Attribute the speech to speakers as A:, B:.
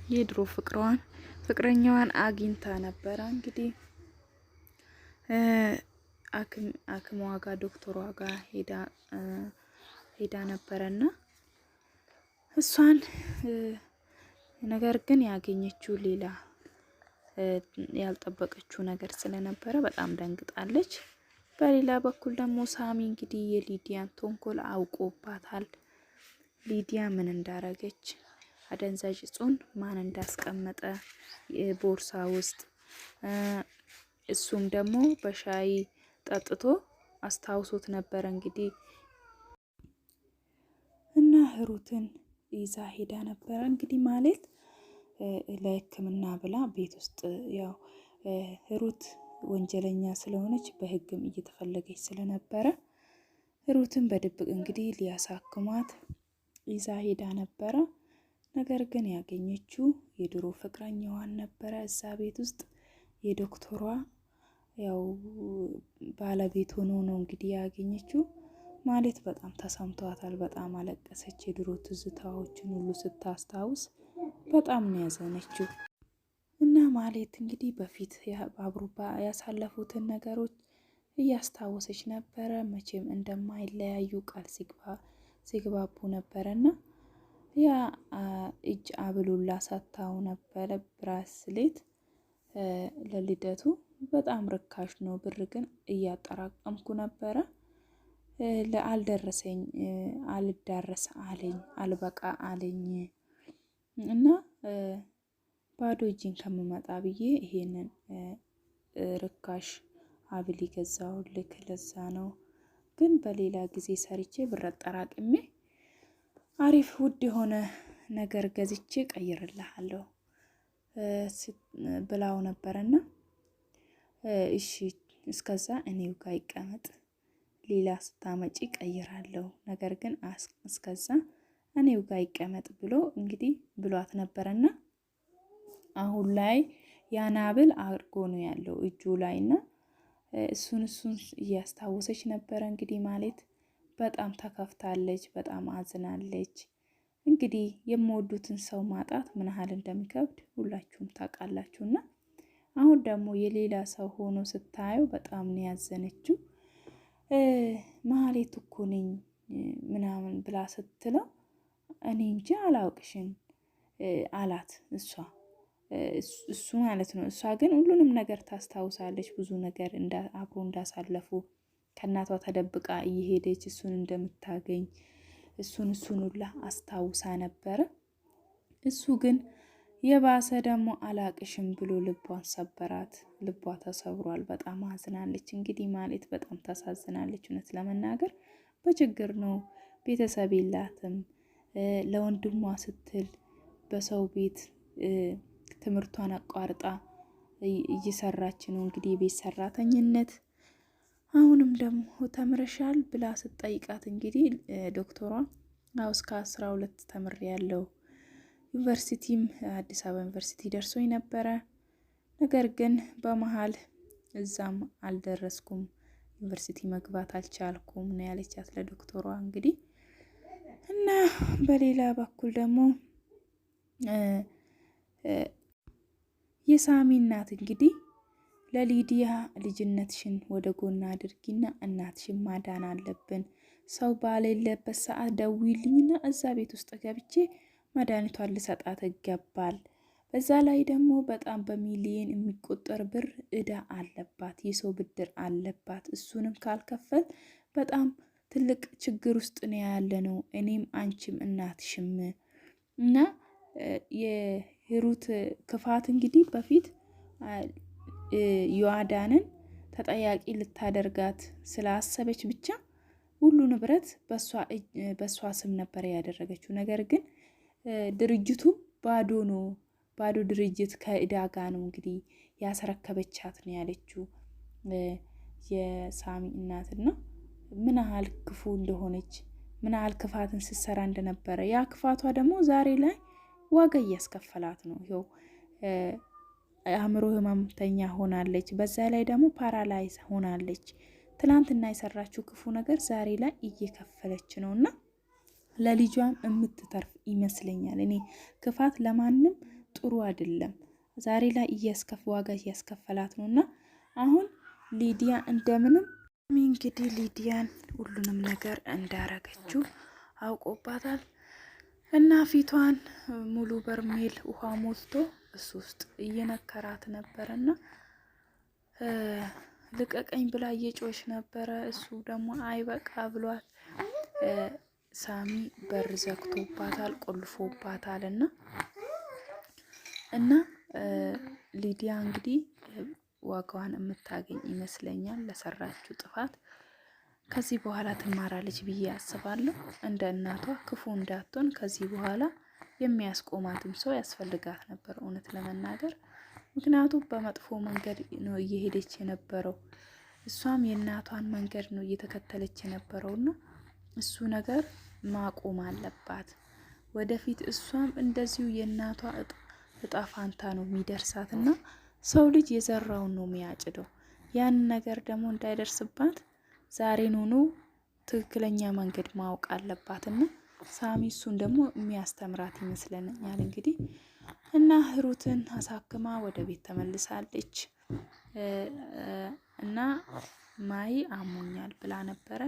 A: የድሮ ፍቅረኛዋን አግኝታ ነበረ። እንግዲህ አክሟ ጋር ዶክተሯ ጋር ሄዳ ነበረና እሷን ነገር ግን ያገኘችው ሌላ ያልጠበቀችው ነገር ስለነበረ በጣም ደንግጣለች። በሌላ በኩል ደግሞ ሳሚ እንግዲህ የሊዲያን ተንኮል አውቆባታል። ሊዲያ ምን እንዳረገች አደንዛዥ እጹን ማን እንዳስቀመጠ ቦርሳ ውስጥ እሱም ደግሞ በሻይ ጠጥቶ አስታውሶት ነበር እንግዲህ እና ሩትን ይዛ ሄዳ ነበረ። እንግዲህ ማለት ለሕክምና ብላ ቤት ውስጥ ያው ሩት ወንጀለኛ ስለሆነች በሕግም እየተፈለገች ስለነበረ ሩትን በድብቅ እንግዲህ ሊያሳክሟት ይዛ ሄዳ ነበረ። ነገር ግን ያገኘችው የድሮ ፍቅረኛዋን ነበረ። እዛ ቤት ውስጥ የዶክተሯ ያው ባለቤት ሆኖ ነው እንግዲህ ያገኘችው። ማለት በጣም ተሰምቷታል። በጣም አለቀሰች። የድሮ ትዝታዎችን ሁሉ ስታስታውስ በጣም ነው ያዘነችው። እና ማለት እንግዲህ በፊት አብሮባ ያሳለፉትን ነገሮች እያስታወሰች ነበረ። መቼም እንደማይለያዩ ቃል ሲግባቡ ነበረና ያ እጅ አብሉላ ሰታው ነበረ ብራስሌት ለልደቱ በጣም ርካሽ ነው። ብር ግን እያጠራቀምኩ ነበረ ለአልደረሰኝ አልዳረስ አለኝ አልበቃ አለኝ እና ባዶ እጅን ከምመጣ ብዬ ይሄንን ርካሽ አብል ገዛው ልክ ለዛ ነው። ግን በሌላ ጊዜ ሰርቼ ብር አጠራቅሜ አሪፍ ውድ የሆነ ነገር ገዝቼ ቀይርልሃለሁ ብላው ነበረና እሺ እስከዛ እኔው ጋር ይቀመጥ ሌላ ስታመጪ ቀይራለሁ፣ ነገር ግን እስከዛ እኔው ጋር ይቀመጥ ብሎ እንግዲህ ብሏት ነበረና አሁን ላይ ያናብል አርጎ ነው ያለው እጁ ላይና እሱን እያስታወሰች ነበረ። እንግዲህ ማለት በጣም ተከፍታለች፣ በጣም አዝናለች። እንግዲህ የምወዱትን ሰው ማጣት ምን ያህል እንደሚከብድ ሁላችሁም ታውቃላችሁና አሁን ደግሞ የሌላ ሰው ሆኖ ስታየው በጣም ነው ያዘነችው። ማህሌት እኮ ነኝ ምናምን ብላ ስትለው እኔ እንጂ አላውቅሽም አላት እሱ ማለት ነው። እሷ ግን ሁሉንም ነገር ታስታውሳለች። ብዙ ነገር አብሮ እንዳሳለፉ ከእናቷ ተደብቃ እየሄደች እሱን እንደምታገኝ እሱን ሁላ አስታውሳ ነበረ። እሱ ግን የባሰ ደግሞ አላቅሽም ብሎ ልቧን ሰበራት። ልቧ ተሰብሯል። በጣም አዝናለች። እንግዲህ ማለት በጣም ታሳዝናለች። እውነት ለመናገር በችግር ነው። ቤተሰብ የላትም። ለወንድሟ ስትል በሰው ቤት ትምህርቷን አቋርጣ እየሰራች ነው እንግዲህ የቤት ሰራተኝነት። አሁንም ደግሞ ተምረሻል ብላ ስትጠይቃት እንግዲህ ዶክተሯ አው እስከ 12 ተምሬ ያለው ዩኒቨርሲቲም አዲስ አበባ ዩኒቨርሲቲ ደርሶኝ ነበረ። ነገር ግን በመሃል እዛም አልደረስኩም፣ ዩኒቨርሲቲ መግባት አልቻልኩም ነው ያለቻት ለዶክተሯ እንግዲህ። እና በሌላ በኩል ደግሞ የሳሚ እናት እንግዲህ ለሊዲያ ልጅነትሽን ወደ ጎና አድርጊና እናትሽን ማዳን አለብን፣ ሰው ባሌለበት ሰዓት ደውይልኝና እዛ ቤት ውስጥ ገብቼ መድኃኒቷን ልሰጣት ይገባል። በዛ ላይ ደግሞ በጣም በሚሊየን የሚቆጠር ብር እዳ አለባት፣ የሰው ብድር አለባት። እሱንም ካልከፈል በጣም ትልቅ ችግር ውስጥ ነው ያለነው እኔም አንቺም እናትሽም። እና የሂሩት ክፋት እንግዲህ በፊት ዮአዳንን ተጠያቂ ልታደርጋት ስላሰበች ብቻ ሁሉ ንብረት በሷ ስም ነበር ያደረገችው። ነገር ግን ድርጅቱ ባዶ ነው፣ ባዶ ድርጅት ከእዳ ጋር ነው እንግዲህ ያስረከበቻት ነው ያለችው የሳሚ እናትና ምን ያህል ክፉ እንደሆነች ምን ያህል ክፋትን ስትሰራ እንደነበረ ያ ክፋቷ ደግሞ ዛሬ ላይ ዋጋ እያስከፈላት ነው። ይኸው አእምሮ ህመምተኛ ሆናለች። በዛ ላይ ደግሞ ፓራላይዝ ሆናለች። ትናንትና የሰራችው ክፉ ነገር ዛሬ ላይ እየከፈለች ነውና ለልጇም የምትተርፍ ይመስለኛል። እኔ ክፋት ለማንም ጥሩ አይደለም። ዛሬ ላይ ዋጋ እያስከፈላት ነው። እና አሁን ሊዲያ እንደምንም እንግዲህ ሊዲያን ሁሉንም ነገር እንዳረገችው አውቆባታል። እና ፊቷን ሙሉ በርሜል ውሃ ሞልቶ እሱ ውስጥ እየነከራት ነበረና ልቀቀኝ ብላ እየጮች ነበረ። እሱ ደግሞ አይበቃ ብሏት ሳሚ በር ዘግቶባታል፣ ቆልፎባታል። እና ሊዲያ እንግዲህ ዋጋዋን የምታገኝ ይመስለኛል ለሰራችው ጥፋት። ከዚህ በኋላ ትማራለች ብዬ አስባለሁ። እንደ እናቷ ክፉ እንዳትሆን ከዚህ በኋላ የሚያስቆማትም ሰው ያስፈልጋት ነበር እውነት ለመናገር። ምክንያቱም በመጥፎ መንገድ ነው እየሄደች የነበረው። እሷም የእናቷን መንገድ ነው እየተከተለች የነበረውና እሱ ነገር ማቆም አለባት። ወደፊት እሷም እንደዚሁ የእናቷ እጣ ፋንታ ነው የሚደርሳትና ሰው ልጅ የዘራውን ነው የሚያጭደው። ያን ነገር ደግሞ እንዳይደርስባት ዛሬን ሆኖ ትክክለኛ መንገድ ማወቅ አለባትና ሳሚ እሱን ደግሞ የሚያስተምራት ይመስለኛል እንግዲህ። እና ሩትን አሳክማ ወደ ቤት ተመልሳለች። እና ማይ አሞኛል ብላ ነበረ።